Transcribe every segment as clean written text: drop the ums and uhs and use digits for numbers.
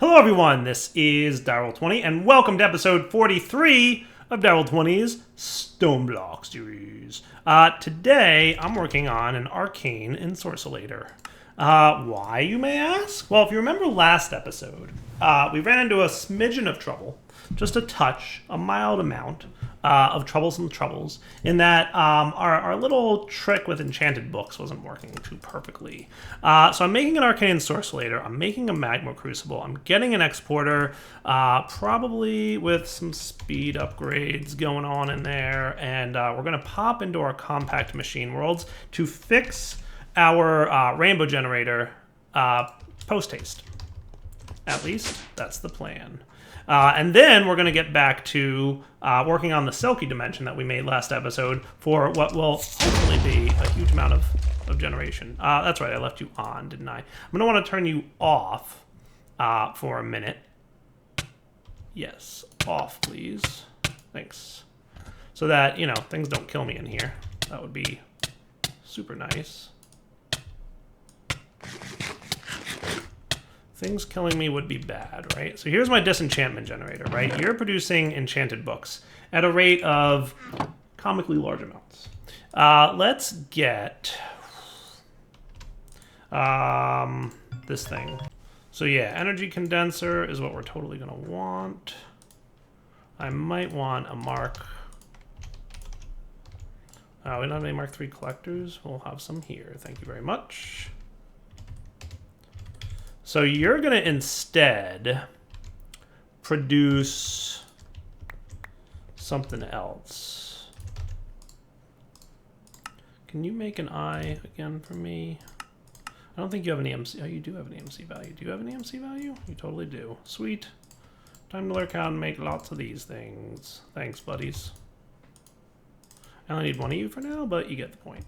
Hello everyone, this is Daryl20 and welcome to episode 43 of Daryl20's Stoneblock series. Today I'm working on an Arcane Ensorcellator. Why, you may ask? Well, if you remember last episode, we ran into a smidgen of trouble, just a touch, a mild amount of troubles, in that our little trick with enchanted books wasn't working too perfectly. So I'm making an Arcane Ensorcellator, I'm making a Magma Crucible, I'm getting an exporter, probably with some speed upgrades going on in there, and we're going to pop into our compact machine worlds to fix our rainbow generator post-haste. At least, that's the plan. And then we're going to get back to working on the silky dimension that we made last episode for what will hopefully be a huge amount of generation. That's right, I left you on, didn't I? I'm going to want to turn you off for a minute. Yes, off, please. Thanks. So that, you know, things don't kill me in here. That would be super nice. Things killing me would be bad, right? So here's my disenchantment generator, right? You're producing enchanted books at a rate of comically large amounts. Let's get this thing. So yeah, energy condenser is what we're totally gonna want. I might want a Mark. We don't have any Mark III collectors. We'll have some here. Thank you very much. So you're going to instead produce something else. Can you make an eye again for me? I don't think you have an EMC. Oh, you do have an EMC value. Do you have an EMC value? You totally do. Sweet. Time to lurk out and make lots of these things. Thanks, buddies. I only need one of you for now, but you get the point.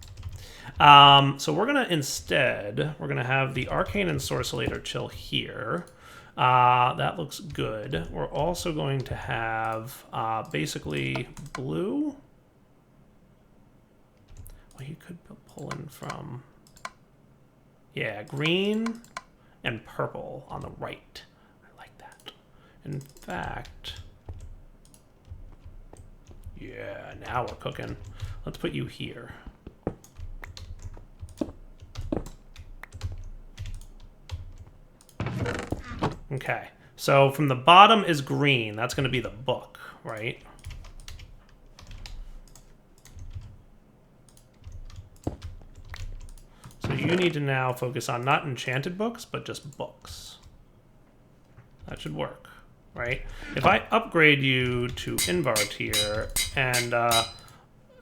So we're going to instead, we're going to have the Arcane Ensorcellator chill here. That looks good. We're also going to have basically blue. Well, you could pull in from, yeah, green and purple on the right. I like that. In fact, yeah, now we're cooking. Let's put you here. Okay, so from the bottom is green. That's going to be the book, right? So you need to now focus on not enchanted books, but just books. That should work, right? If I upgrade you to Invar tier, and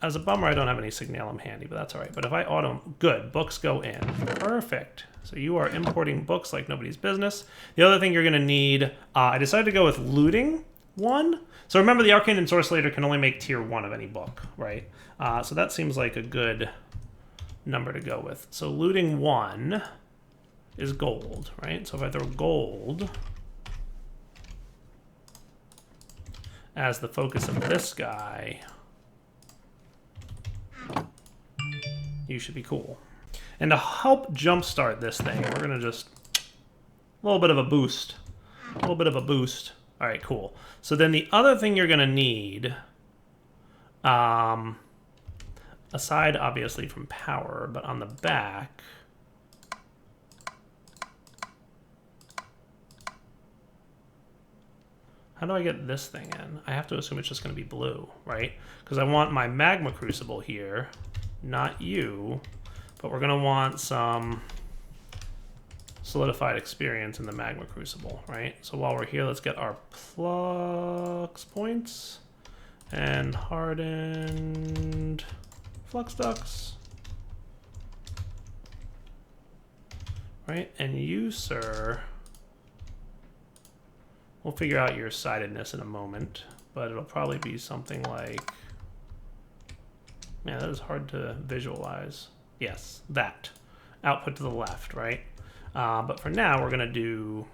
as a bummer, I don't have any Signalum handy, but that's all right. But if I auto, good, books go in. Perfect. So you are importing books like nobody's business. The other thing you're going to need, I decided to go with looting 1. So remember, the Arcane Ensorcellator can only make tier 1 of any book, right? So that seems like a good number to go with. So looting 1 is gold, right? So if I throw gold as the focus of this guy, you should be cool. And to help jumpstart this thing, we're going to just, a little bit of a boost. A little bit of a boost. All right, cool. So then the other thing you're going to need, aside obviously from power, but on the back, how do I get this thing in? I have to assume it's just going to be blue, right? Because I want my Magma Crucible here, not you. But we're going to want some solidified experience in the Magma Crucible, right? So while we're here, let's get our flux points and hardened flux ducts. Right? And you, sir, we'll figure out your sidedness in a moment, but it'll probably be something like, man, that is hard to visualize. Yes, that. Output to the left, right? But for now, we're going to do...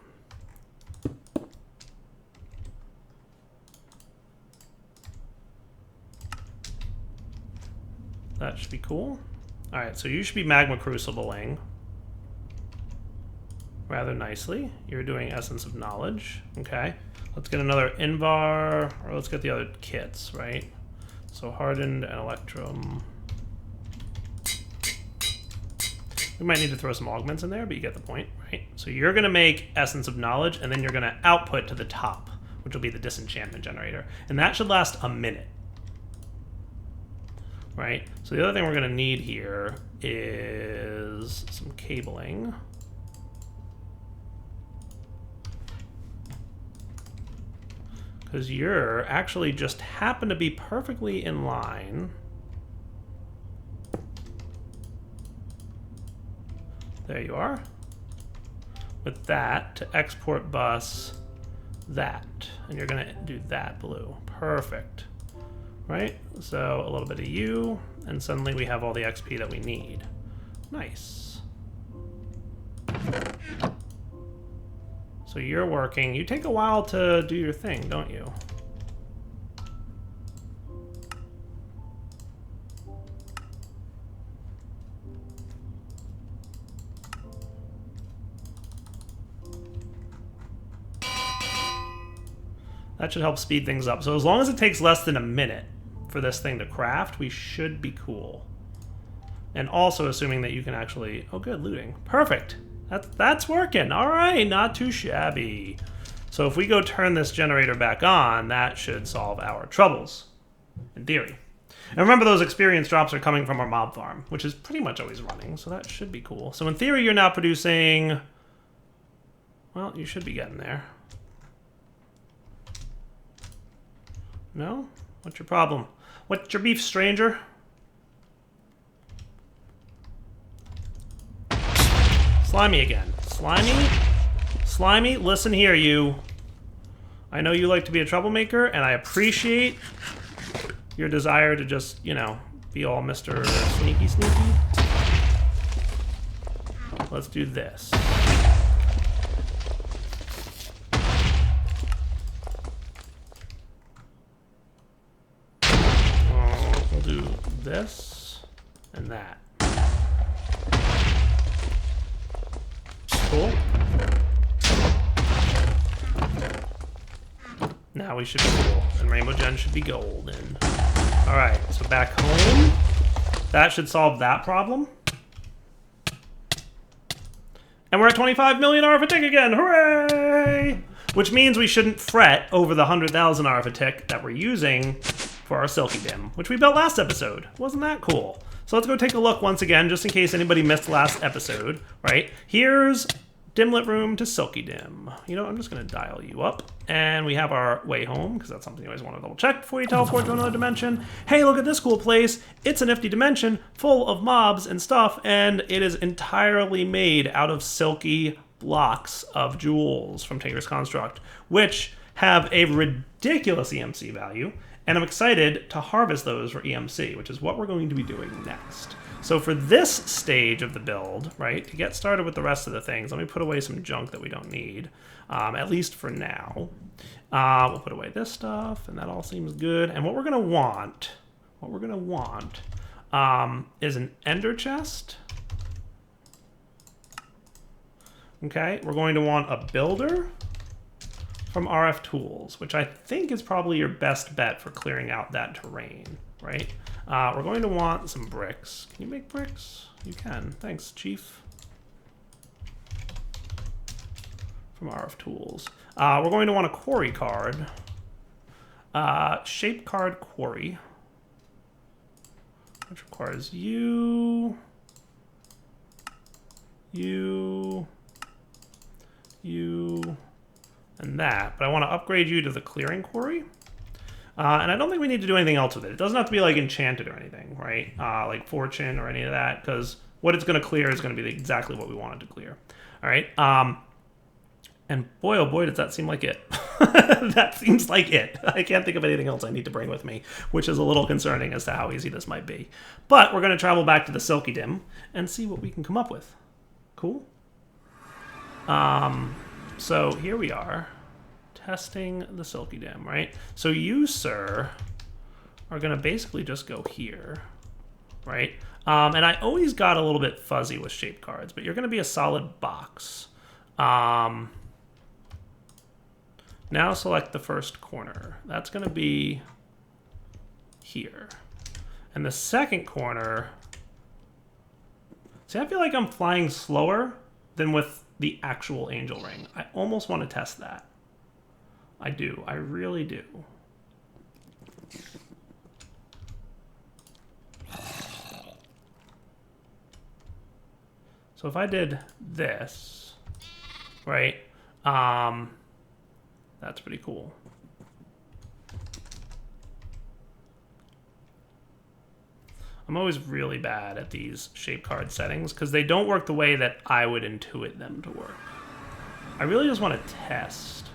That should be cool. All right, so you should be Magma Crucibling, rather nicely. You're doing Essence of Knowledge, okay? Let's get another Invar, or let's get the other kits, right? So Hardened and Electrum. We might need to throw some augments in there, but you get the point, right? So you're gonna make Essence of Knowledge, and then you're gonna output to the top, which will be the disenchantment generator. And that should last a minute, right? So the other thing we're gonna need here is some cabling. Because you're actually just happen to be perfectly in line. There you are. With that to export bus that. And you're gonna do that blue. Perfect. Right? So a little bit of you, and suddenly we have all the XP that we need. Nice. So you're working. You take a while to do your thing, don't you? That should help speed things up. So as long as it takes less than a minute for this thing to craft, we should be cool. And also assuming that you can actually... Oh, good, looting. Perfect. That's working. All right, not too shabby. So if we go turn this generator back on, that should solve our troubles, in theory. And remember, those experience drops are coming from our mob farm, which is pretty much always running, so that should be cool. So in theory, you're now producing... Well, you should be getting there. No? What's your problem? What's your beef, stranger? Slimy again. Slimy? Slimy, listen here, you. I know you like to be a troublemaker, and I appreciate your desire to just, you know, be all Mr. Sneaky Sneaky. Let's do this. We'll do this and that. Cool. Now we should be cool, and Rainbow Gen should be golden. Alright, so back home. That should solve that problem. And we're at 25 million RF a tick again! Hooray! Which means we shouldn't fret over the 100,000 RF a tick that we're using for our Silky Dim, which we built last episode. Wasn't that cool? So let's go take a look once again, just in case anybody missed last episode, right? Here's Dimlet Room to Silky Dim. You know, I'm just gonna dial you up. And we have our way home, because that's something you always want to double check before you teleport to another dimension. Hey, look at this cool place. It's a nifty dimension full of mobs and stuff, and it is entirely made out of silky blocks of jewels from Tinker's Construct, which have a ridiculous EMC value. And I'm excited to harvest those for EMC, which is what we're going to be doing next. So for this stage of the build, right, to get started with the rest of the things, let me put away some junk that we don't need, at least for now. We'll put away this stuff, and that all seems good. And what we're going to want, is an ender chest. Okay, we're going to want a builder from RF Tools, which I think is probably your best bet for clearing out that terrain, right? We're going to want some bricks. Can you make bricks? You can. Thanks, Chief. From RF Tools. We're going to want a quarry card. Shape card quarry. Which requires you, and that. But I want to upgrade you to the clearing quarry. And I don't think we need to do anything else with it. It doesn't have to be like enchanted or anything, right? Like fortune or any of that, because what it's going to clear is going to be exactly what we want it to clear. All right. And boy, oh boy, does that seem like it. That seems like it. I can't think of anything else I need to bring with me, which is a little concerning as to how easy this might be. But we're going to travel back to the Silky Dim and see what we can come up with. Cool. So here we are. Testing the Silky Dim, right? So you, sir, are going to basically just go here, right? And I always got a little bit fuzzy with shape cards, but you're going to be a solid box. Now select the first corner. That's going to be here. And the second corner... See, I feel like I'm flying slower than with the actual angel ring. I almost want to test that. I do. I really do. So if I did this, right, that's pretty cool. I'm always really bad at these shape card settings because they don't work the way that I would intuit them to work. I really just want to test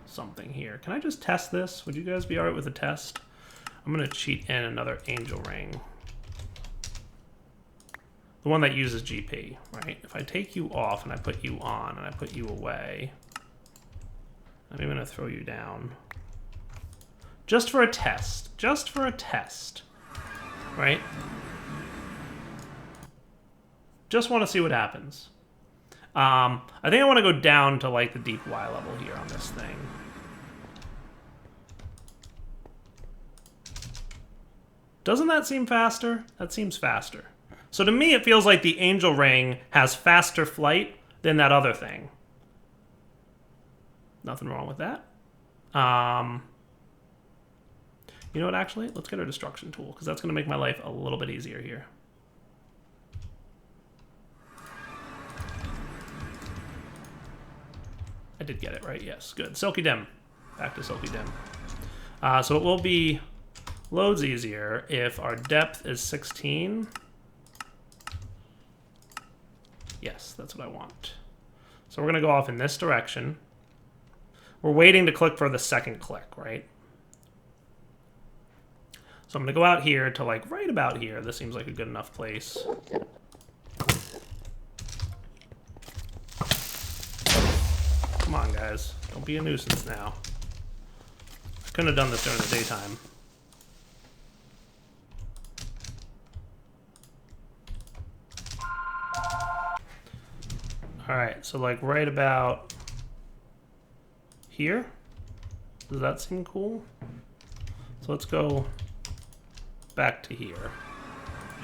something here. Can I just test this? Would you guys be all right with a test? I'm going to cheat in another angel ring. The one that uses GP, right? If I take you off and I put you on and I put you away, I'm even going to throw you down. Just for a test. Just for a test. Right? Just want to see what happens. I think I want to go down to like the deep Y level here on this thing. Doesn't that seem faster? That seems faster. So to me, it feels like the angel ring has faster flight than that other thing. Nothing wrong with that. You know what, actually? Let's get our destruction tool, because that's going to make my life a little bit easier here. I did get it, right? Yes, good. SilkyEMC. Back to SilkyEMC. So it will be loads easier if our depth is 16. Yes, that's what I want. So we're going to go off in this direction. We're waiting to click for the second click, right? So I'm going to go out here to like right about here. This seems like a good enough place. Come on, guys. Don't be a nuisance now. I couldn't have done this during the daytime. Alright, so like right about here. Does that seem cool? So let's go back to here.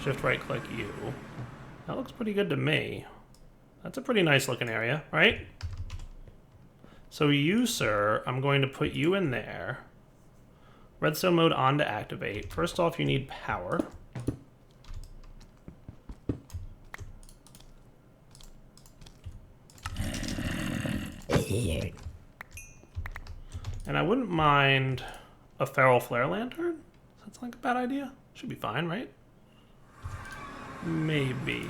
Shift right click U. That looks pretty good to me. That's a pretty nice looking area, right? So you, sir, I'm going to put you in there. Redstone mode on to activate. First off, you need power. And I wouldn't mind a feral flare lantern. That's like a bad idea. Should be fine, right? Maybe.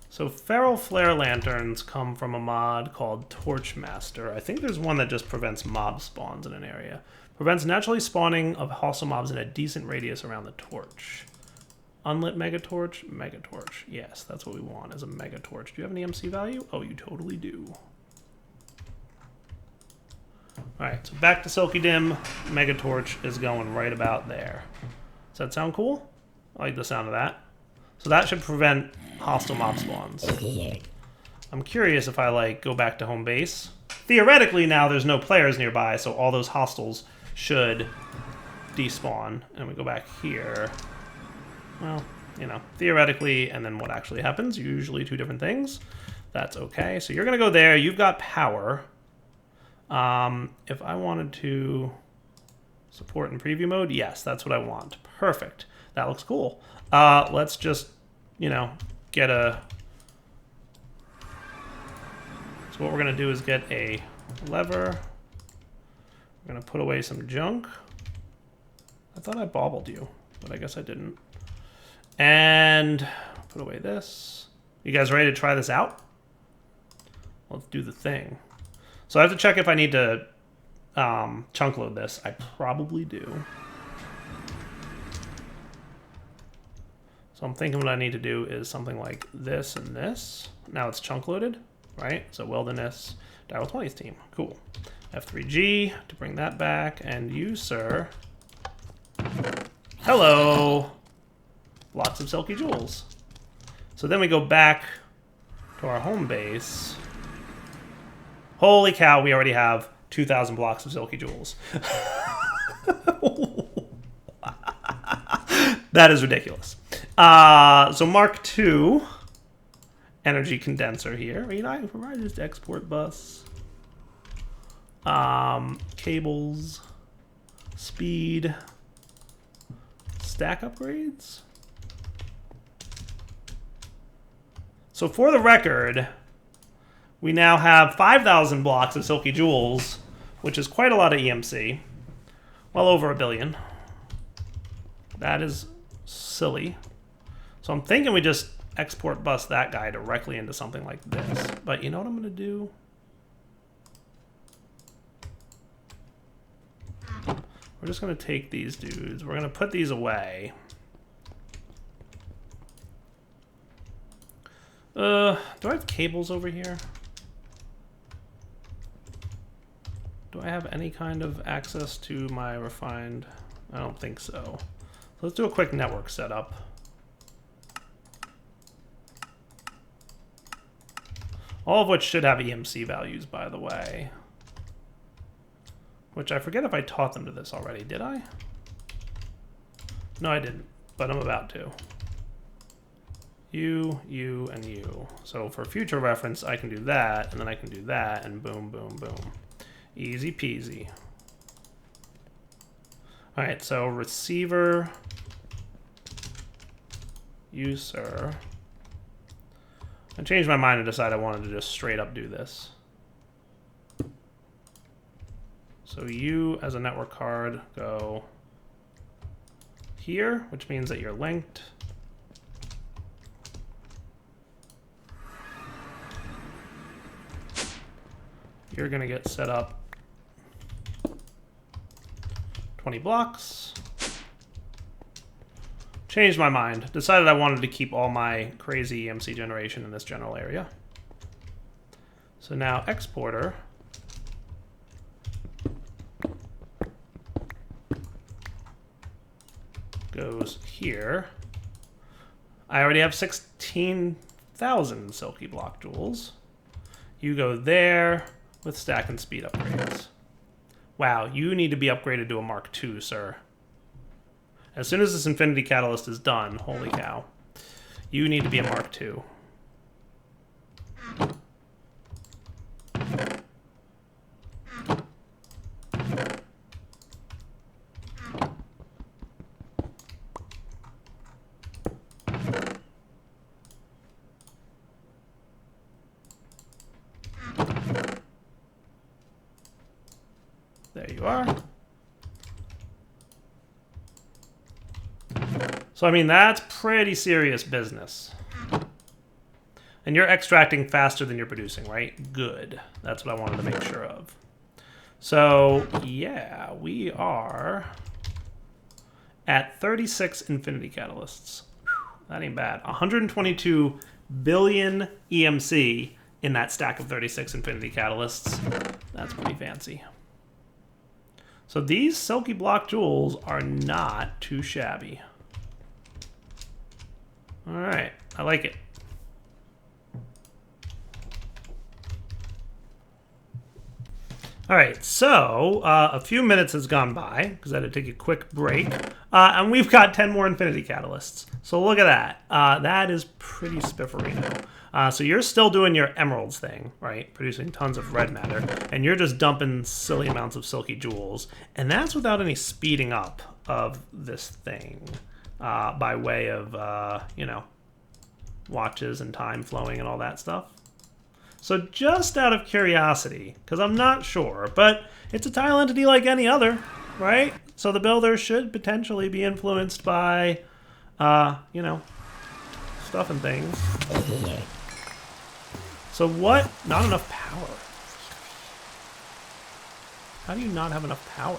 So feral flare lanterns come from a mod called Torchmaster. I think there's one that just prevents mob spawns in an area. Prevents naturally spawning of hostile mobs in a decent radius around the torch. Unlit megatorch, megatorch. Yes, that's what we want, is a megatorch. Do you have an EMC value? Oh, you totally do. Alright, so back to SilkyEMC. Megatorch is going right about there. Does that sound cool? I like the sound of that. So that should prevent hostile mob spawns. I'm curious if I like go back to home base. Theoretically now there's no players nearby, so all those hostiles should despawn. And we go back here. Well, you know, theoretically, and then what actually happens, usually two different things. That's okay. So you're going to go there. You've got power. If I wanted to support in preview mode, yes, that's what I want. Perfect. That looks cool. Let's just, you know, get a... So what we're going to do is get a lever. We're going to put away some junk. I thought I bobbled you, but I guess I didn't. And put away this. You guys ready to try this out? Let's do the thing. So I have to check if I need to chunk load this. I probably do. So I'm thinking what I need to do is something like this and this. Now it's chunk loaded, right? So Wilderness, Daryl 20's team. Cool. F3G to bring that back. And you, sir. Hello. Lots of silky jewels. So then we go back to our home base. Holy cow, we already have 2,000 blocks of silky jewels. That is ridiculous. So Mark II energy condenser here. You know, I can provide just export bus. Cables. Speed. Stack upgrades. So for the record, we now have 5,000 blocks of silky jewels, which is quite a lot of EMC. Well over 1 billion. That is silly. So I'm thinking we just export bus that guy directly into something like this. But you know what I'm going to do? We're just going to take these dudes. We're going to put these away. Do I have cables over here? Do I have any kind of access to my refined? I don't think so. So let's do a quick network setup. All of which should have EMC values, by the way. Which I forget if I taught them to this already. Did I? No, I didn't, but I'm about to. You, and you. So for future reference, I can do that, and then I can do that, and boom, boom, boom. Easy peasy. All right, so receiver, you, sir. I changed my mind and decided I wanted to just straight up do this. So you, as a network card, go here, which means that you're linked. You're going to get set up 20 blocks. Changed my mind. Decided I wanted to keep all my crazy EMC generation in this general area. So now exporter goes here. I already have 16,000 silky block jewels. You go there with stack and speed upgrades. Wow, you need to be upgraded to a Mark II, sir. As soon as this Infinity Catalyst is done, holy cow, you need to be a Mark II. There you are. So, I mean, that's pretty serious business. And you're extracting faster than you're producing, right? Good. That's what I wanted to make sure of. So, yeah, we are at 36 Infinity Catalysts. Whew, that ain't bad. 122 billion EMC in that stack of 36 Infinity Catalysts. That's pretty fancy. So these silky block jewels are not too shabby. All right, I like it. All right, so a few minutes has gone by because I had to take a quick break, and we've got 10 more Infinity Catalysts. So look at that. That is pretty spifferino. So you're still doing your emeralds thing, right? Producing tons of red matter, and you're just dumping silly amounts of silky jewels, and that's without any speeding up of this thing by way of, you know, watches and time flowing and all that stuff. So just out of curiosity, because I'm not sure, but it's a tile entity like any other, right? So the builder should potentially be influenced by, you know, stuff and things. So what? Not enough power. How do you not have enough power?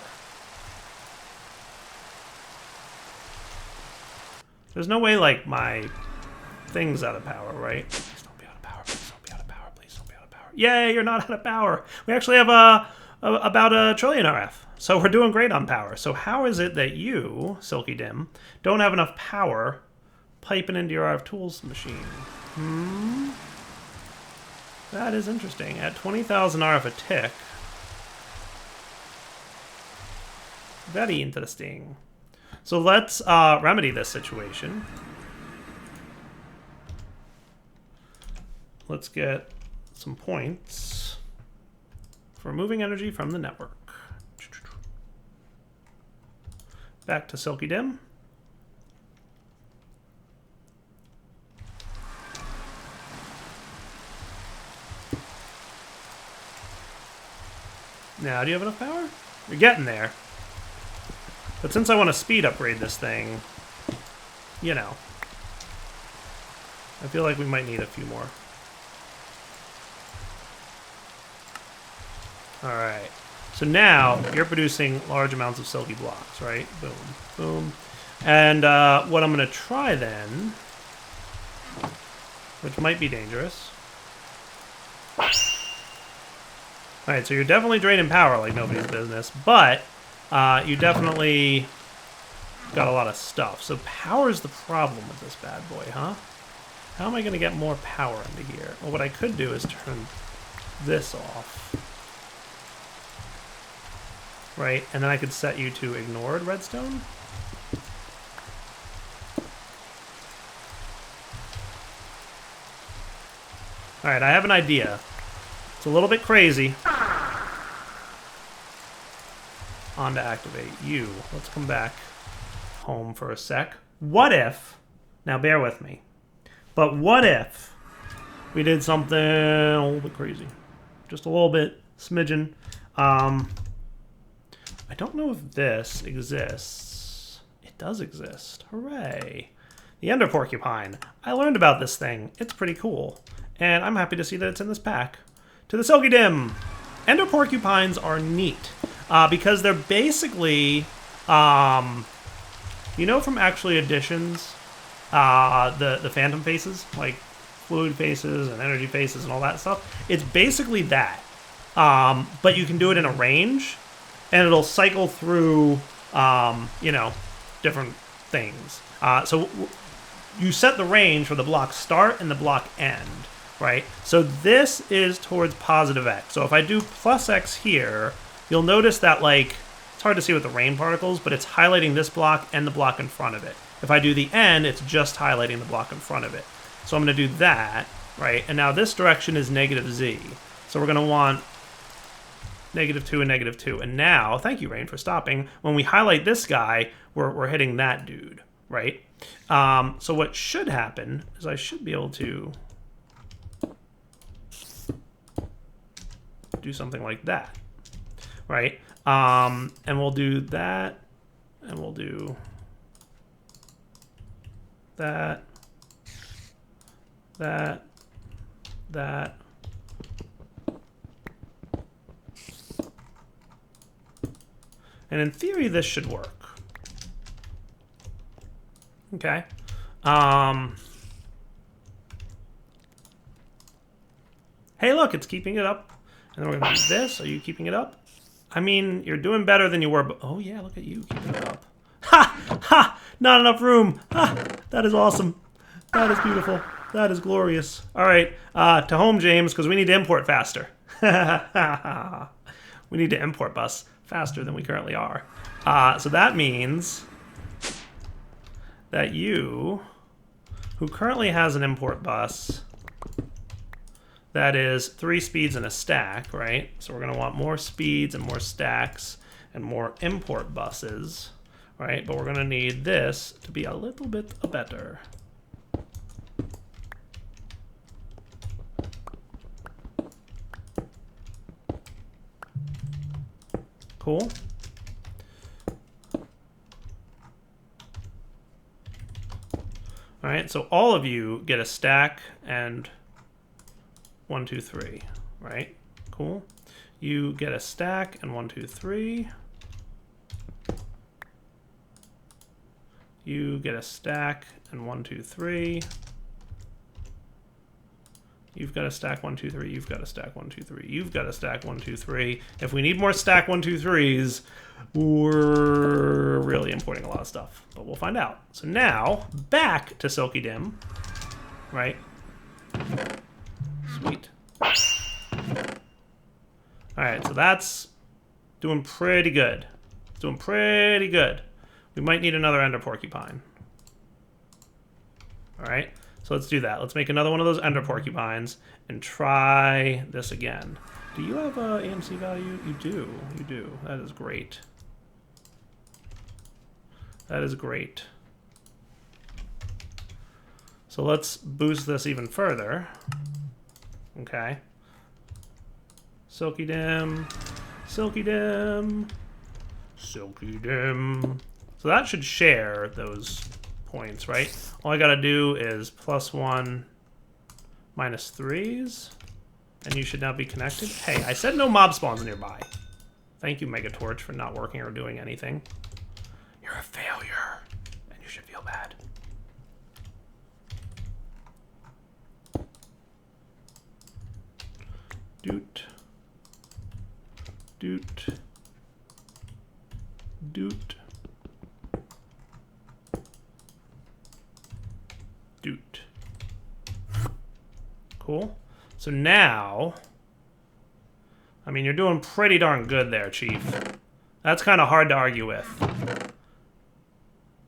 There's no way, like, my thing's out of power, right? Please don't be out of power. Please don't be out of power. Please don't be out of power. Yay, you're not out of power. We actually have about 1 trillion RF. So we're doing great on power. So how is it that you, Silky Dim, don't have enough power piping into your RF tools machine? That is interesting. At 20,000 RF a tick. Very interesting. So let's remedy this situation. Let's get some points for removing energy from the network. Back to SilkyEMC. Now, do you have enough power? You're getting there. But since I want to speed upgrade this thing, you know, I feel like we might need a few more. Alright. So now, you're producing large amounts of silky blocks, right? Boom, boom. And what I'm going to try then, which might be dangerous. Alright, so you're definitely draining power like nobody's business, but you definitely got a lot of stuff. So power's the problem with this bad boy, huh? How am I going to get more power into here? Well, what I could do is turn this off. Right, and then I could set you to ignored redstone. Alright, I have an idea. It's a little bit crazy. On to activate you. Let's come back home for a sec. What if, now bear with me, but what if we did something a little bit crazy? Just a little bit, smidgen. I don't know if this exists. It does exist. Hooray. The Ender Porcupine. I learned about this thing. It's pretty cool. And I'm happy to see that it's in this pack. To the SilkyEMC. Ender Porcupines are neat. Because they're basically, you know from Actually Additions, the phantom faces, like fluid faces and energy faces and all that stuff? It's basically that. But you can do it in a range. And it'll cycle through, you know, different things. So you set the range for the block start and the block end, right? So this is towards positive X. So if I do plus X here, you'll notice that, like, it's hard to see with the rain particles, but it's highlighting this block and the block in front of it. If I do the end, it's just highlighting the block in front of it. So I'm going to do that, right? And now this direction is negative Z. So we're going to want -2 and -2. And now, thank you, Rain, for stopping. When we highlight this guy, we're hitting that dude, right? So what should happen is I should be able to do something like that, right? And we'll do that, and we'll do that, that, that. And in theory, this should work. Okay. Hey, look, it's keeping it up. And then we're going to do this. Are you keeping it up? I mean, you're doing better than you were, but... Oh, yeah, look at you keeping it up. Ha! Ha! Not enough room. Ha! That is awesome. That is beautiful. That is glorious. All right, to home, James, because we need to import faster. We need to import bus faster than we currently are. So that means that you, who currently has an import bus, that is 3 speeds and a stack, right? So we're going to want more speeds and more stacks and more import buses, right? But we're going to need this to be a little bit better. Cool. All right, so all of you get a stack and 1, 2, 3, right? Cool. You get a stack and 1, 2, 3. You get a stack and 1, 2, 3. You've got a stack 1, 2, 3. You've got a stack 1, 2, 3. You've got a stack 1, 2, 3. If we need more stack 1, 2, 3s, we're really importing a lot of stuff, but we'll find out. So now back to SilkyEMC, right? Sweet. All right, so that's doing pretty good. It's doing pretty good. We might need another ender porcupine. All right, so let's do that. Let's make another one of those ender porcupines and try this again. Do you have a EMC value? You do. You do. That is great. That is great. So let's boost this even further. Okay. Silky dim. Silky dim. Silky dim. So that should share those points, right? All I gotta do is +1, -3s. And you should now be connected. Hey, I said no mob spawns nearby. Thank you, Megatorch, for not working or doing anything. You're a failure, and you should feel bad. Doot. Doot. Doot. Doot. Cool. So now, I mean, you're doing pretty darn good there, Chief. That's kind of hard to argue with.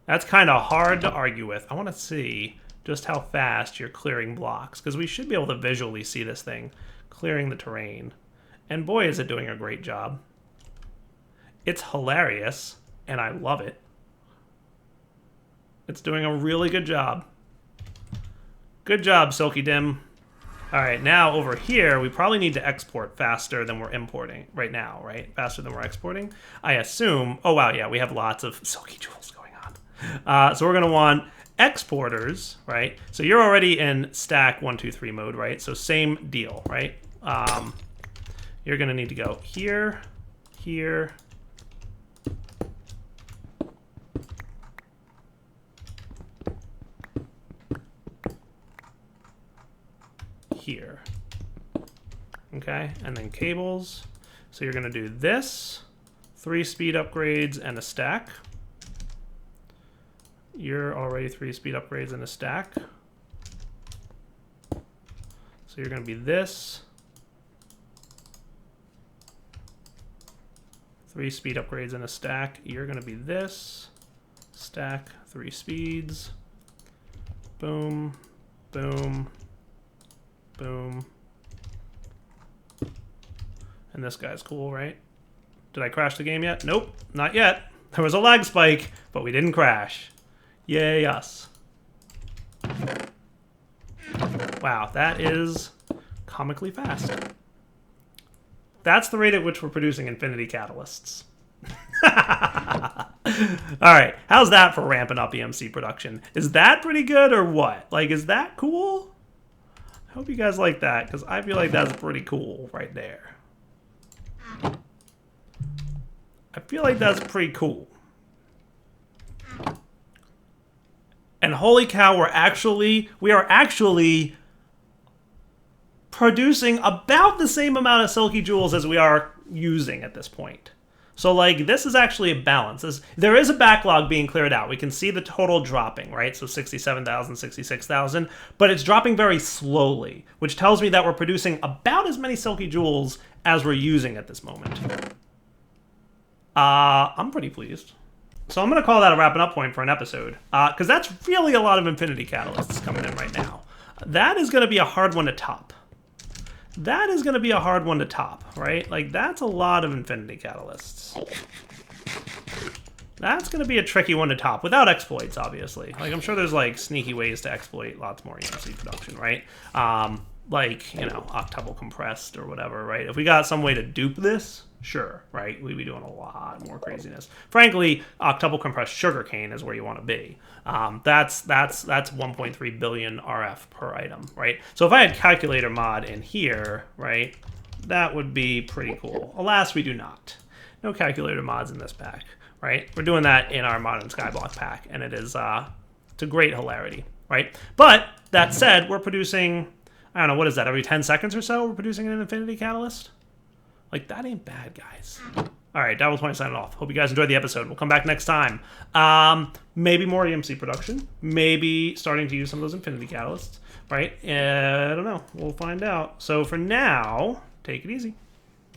That's kind of hard to argue with. I want to see just how fast you're clearing blocks, because we should be able to visually see this thing clearing the terrain. And boy, is it doing a great job. It's hilarious, and I love it. It's doing a really good job. Good job, Silky Dim. All right, now over here, we probably need to export faster than we're importing right now, right? Faster than we're exporting. I assume, oh wow, yeah, we have lots of silky jewels going on. So we're gonna want exporters, right? So you're already in stack 1, 2, 3 mode, right? So same deal, right? You're gonna need to go here, here, here. Okay, and then cables. So you're gonna do this, 3 speed upgrades and a stack. You're already 3 speed upgrades and a stack. So you're gonna be this, 3 speed upgrades and a stack. You're gonna be this, stack, 3 speeds. Boom, boom, boom. And this guy's cool, right? Did I crash the game yet? Nope, not yet. There was a lag spike, but we didn't crash. Yay us. Wow, that is comically fast. That's the rate at which we're producing infinity catalysts. All right, how's that for ramping up EMC production? Is that pretty good or what? Like, is that cool? I hope you guys like that, because I feel like that's pretty cool right there. I feel like that's pretty cool. And holy cow, we are actually producing about the same amount of silky jewels as we are using at this point. So like, this is actually a balance. There is a backlog being cleared out. We can see the total dropping, right? So 67,000, 66,000, but it's dropping very slowly, which tells me that we're producing about as many silky jewels as we're using at this moment. I'm pretty pleased. So I'm going to call that a wrapping up point for an episode, because that's really a lot of infinity catalysts coming in right now. That is going to be a hard one to top. That is going to be a hard one to top, right? Like, that's a lot of infinity catalysts. That's going to be a tricky one to top, without exploits, obviously. Like, I'm sure there's, like, sneaky ways to exploit lots more EMC production, right? Like, you know, octuple compressed or whatever, right? If we got some way to dupe this, sure, right? We'd be doing a lot more craziness. Frankly, octuple compressed sugarcane is where you want to be. That's 1.3 billion RF per item, right? So if I had calculator mod in here, right, that would be pretty cool. Alas, we do not. No calculator mods in this pack, right? We're doing that in our modern skyblock pack, and it is to great hilarity, right? But that said, we're producing, I don't know, what is that? Every 10 seconds or so, we're producing an infinity catalyst? Like, that ain't bad, guys. All right, Dabble20 signing off. Hope you guys enjoyed the episode. We'll come back next time. Maybe more EMC production. Maybe starting to use some of those infinity catalysts, right? I don't know. We'll find out. So for now, take it easy.